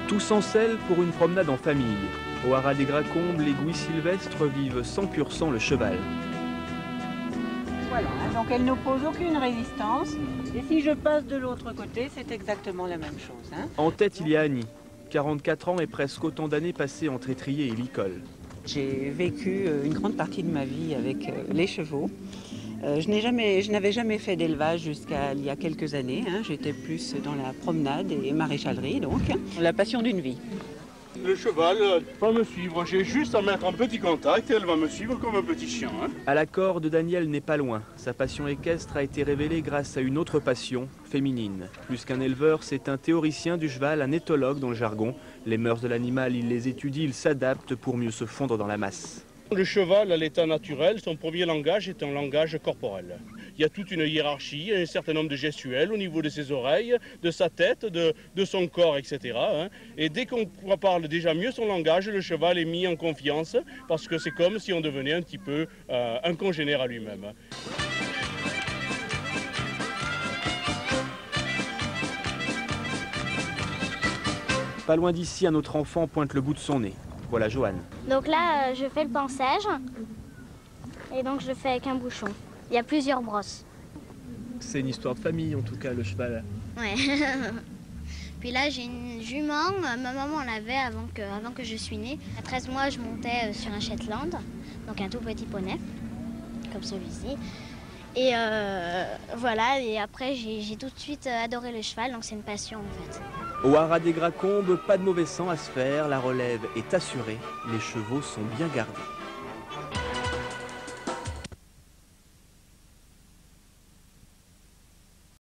Tous en selle pour une promenade en famille. Au Haras des Gracombes, les Gouy sylvestres vivent sans pur sang le cheval. Voilà, donc elle n'oppose aucune résistance. Et si je passe de l'autre côté, c'est exactement la même chose. En tête, il y a Annie, 44 ans et presque autant d'années passées entre étrier et licol. J'ai vécu une grande partie de ma vie avec les chevaux. Je n'avais jamais fait d'élevage jusqu'à il y a quelques années. J'étais plus dans la promenade et maréchalerie, donc. La passion d'une vie. Le cheval va me suivre, j'ai juste à mettre un petit contact et elle va me suivre comme un petit chien. À la corde, Daniel n'est pas loin. Sa passion équestre a été révélée grâce à une autre passion, féminine. Plus qu'un éleveur, c'est un théoricien du cheval, un éthologue dans le jargon. Les mœurs de l'animal, il les étudie, il s'adapte pour mieux se fondre dans la masse. Le cheval, à l'état naturel, son premier langage est un langage corporel. Il y a toute une hiérarchie, un certain nombre de gestuels au niveau de ses oreilles, de sa tête, de son corps, etc. Et dès qu'on parle déjà mieux son langage, le cheval est mis en confiance parce que c'est comme si on devenait un petit peu un congénère à lui-même. Pas loin d'ici, un autre enfant pointe le bout de son nez. Voilà Joanne. Donc là, je fais le pansage. Et donc je le fais avec un bouchon. Il y a plusieurs brosses. C'est une histoire de famille en tout cas, le cheval. Ouais. Puis là, j'ai une jument. Ma maman l'avait avant que je suis née. À 13 mois, je montais sur un Shetland, donc un tout petit poney, comme celui-ci. Et voilà, et après, j'ai tout de suite adoré le cheval, donc c'est une passion en fait. Au Haras des Gracombes, pas de mauvais sang à se faire, la relève est assurée, les chevaux sont bien gardés.